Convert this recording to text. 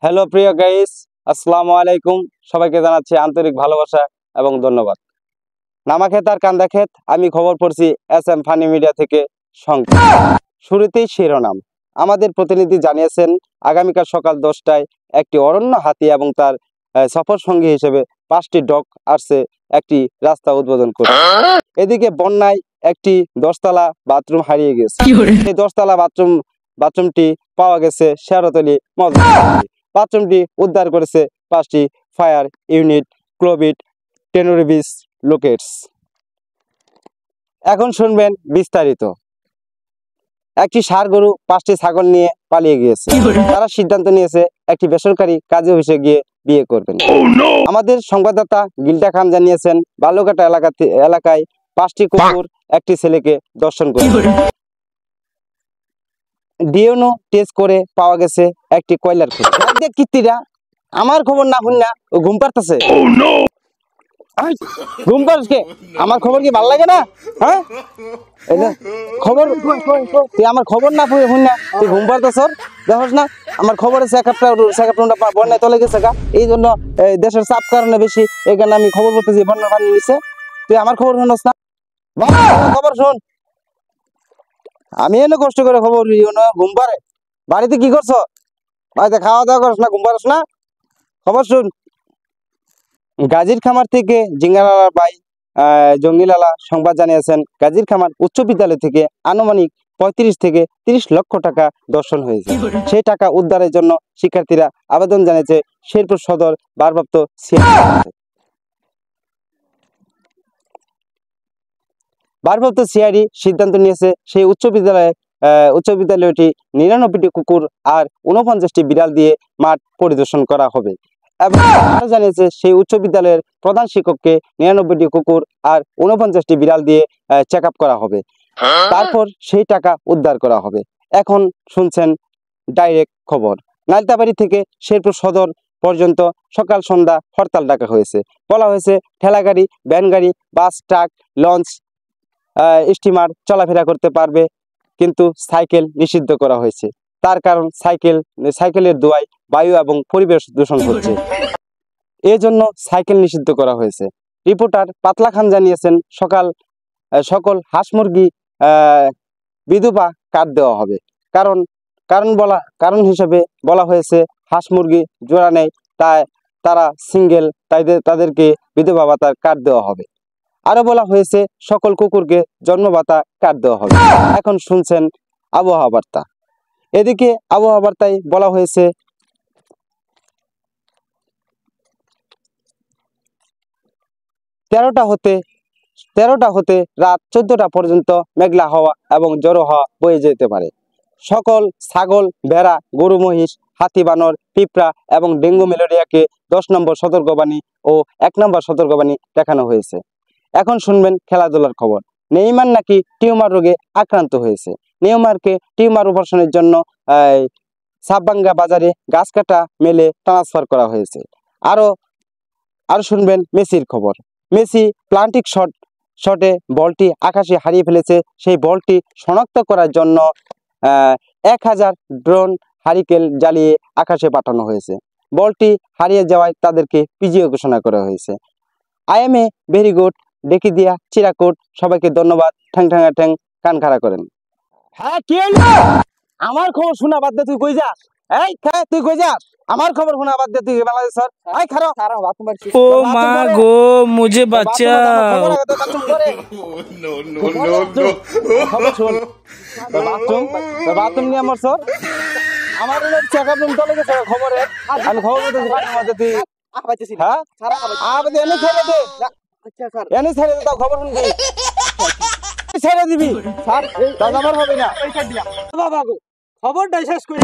Hello প্রিয় guys, আসসালামু আলাইকুম। সবাইকে জানাচ্ছি আন্তরিক ভালোবাসা এবং ধন্যবাদ। নামাখেত আর কান্দাখেত, আমি খবর পড়ছি SM ফানি মিডিয়া থেকে। শুরুতেই শিরোনাম। আমাদের প্রতিনিধি জানিয়েছেন আগামীকাল সকাল 10টায় একটি অরণ্য হাতি এবং তার সফর সঙ্গী হিসেবে 5টি ডগ আসছে একটি রাস্তা উদ্বোধন করতে। এদিকে বন্যায় একটি 10তলা বাথরুম হারিয়ে গেছে। এই 10তলা বাথরুমটি পাওয়া গেছে শেরতলি বাথরুমটি উদ্ধার করেছে 5টি ফায়ার ইউনিট, ক্লোভিড টেনোরিবিস লোকেটস। এখন শুনবেন বিস্তারিত। একটি ষাঁড় গরু 5টি ছাগল নিয়ে পালিয়ে গিয়েছে। তারা সিদ্ধান্ত নিয়েছে একটি বেসরকারি কাজী অফিসে গিয়ে বিয়ে করবেন। আমাদের সংবাদদাতা গিল্ডা খান জানিয়েছেন বালুঘাটা এলাকায় 5টি কুকুর একটি ছেলেকে দর্শন করে। ডিএনএ টেস্ট করে পাওয়া গেছে একটি কয়লার খোঁজ। কীর্তিরা আমার খবর না শুন না ও ঘুম পারতেছে। ঘুম পারছে আমার খবর কি ভালো লাগে না? হ্যাঁ, খবর তুই আমার খবর না শুন না তুই ঘুম পারতেছ। দেখোস না আমার খবরে বন্যায় চলে গেছে গা, এই জন্য দেশের চাপ কারণে বেশি, এই কারণে আমি খবর করতেছি বন্যার পানি নিচ্ছে। তুই আমার খবর শুনস না? খবর শোন, আমি এনে কষ্ট করে খবর ঘুম পারে। বাড়িতে কি করছ? বাড়িতে খাওয়া দাওয়া করছ না, ঘুম পারস না? খবর শুন। গাজীর খামার থেকে জিঙ্গালালার ভাই জঙ্গিলালা সংবাদ জানিয়েছেন গাজীর খামার উচ্চ বিদ্যালয় থেকে আনুমানিক 35 থেকে 30 লক্ষ টাকা দর্শন হয়েছে। সেই টাকা উদ্ধারের জন্য শিক্ষার্থীরা আবেদন জানিয়েছে শেরপুর সদর ভারপ্রাপ্ত সিআইডি সিদ্ধান্ত নিয়েছে সেই উচ্চ বিদ্যালয়টি 99টি কুকুর আর 49টি বিড়াল দিয়ে মাঠ পরিদর্শন করা হবে এবং জানিয়েছে সেই উচ্চ বিদ্যালয়ের প্রধান শিক্ষককে 99টি কুকুর আর 49টি বিড়াল দিয়ে চেক আপ করা হবে। তারপর সেই টাকা উদ্ধার করা হবে। এখন শুনছেন ডাইরেক্ট খবর। নালিতাবাড়ি থেকে শেরপুর সদর পর্যন্ত সকাল সন্ধ্যা হরতাল ডাকা হয়েছে। বলা হয়েছে ঠেলাগাড়ি, ভ্যানগাড়ি, বাস, ট্রাক, লঞ্চ, স্টিমার চলাফেরা করতে পারবে, কিন্তু সাইকেল নিষিদ্ধ করা হয়েছে। তার কারণ সাইকেলের ধোঁয়ায় বায়ু এবং পরিবেশ দূষণ হচ্ছে, এজন্য সাইকেল নিষিদ্ধ করা হয়েছে। রিপোর্টার পাতলা খান জানিয়েছেন সকল হাঁস মুরগি বিধবা কার্ড দেওয়া হবে। কারণ হিসেবে বলা হয়েছে হাঁস মুরগি জোড়া নেই, তাই তারা সিঙ্গেল, তাদেরকে বিধবা ভাতার কার্ড দেওয়া হবে। আরো বলা হয়েছে সকল কুকুরকে জন্ম ভাতা কার্ড দেওয়া হবে। এখন শুনছেন আবহাওয়া বার্তা। এদিকে আবহাওয়া বার্তায় বলা হয়েছে 13টা হতে রাত 14টা পর্যন্ত মেঘলা হাওয়া এবং ঝোড়ো হাওয়া বয়ে যেতে পারে। সকল ছাগল, ভেড়া, গরু, মহিষ, হাতি, বানর, পিঁপড়া এবং ডেঙ্গু ম্যালেরিয়াকে 10 নম্বর সতর্কবাণী ও 1 নম্বর সতর্কবাণী দেখানো হয়েছে। এখন শুনবেন খেলাধুলার খবর। নেইমার নাকি টিউমার রোগে আক্রান্ত হয়েছে। নেইমারকে টিউমার অপারেশনের জন্য সাববাঙ্গা বাজারে গাছ কাটা মেলে ট্রান্সফার করা হয়েছে। আরো শুনবেন মেসির খবর। মেসি প্লান্টিক শটে বলটি আকাশে হারিয়ে ফেলেছে। সেই বলটি শনাক্ত করার জন্য 1000 ড্রোন হারিকেন জ্বালিয়ে আকাশে পাঠানো হয়েছে। বলটি হারিয়ে যাওয়ায় তাদেরকে পিজিও ঘোষণা করা হয়েছে। I M a very good, দেখি দিয়া চিরাকুট। সবাইকে ধন্যবাদ। ঠ্যাং ঠ্যাঙা ঠ্যাং, কান খাড়া করেন। হ্যাঁ, কি হলো? আমার খবর শোনা বাদ দে, তুই কই যাস? এই তুই কই যাস? আমার খবর শোনা বাদ দে, তুই বাংলাদেশ স্যার। এই খারাপ ও মা গো, মুঝে বাঁচাও। বাথরুম নিয়ে আমার স্যার, আমার চেকআপ রুম চলে গেছে খবরে। আমি খবর তুই হ্যাঁ এনে ছেড়ে দে, তাও খবর শুনবি, ছেড়ে দিবি স্যার, আমার হবে না। খবরটা শেষ করি।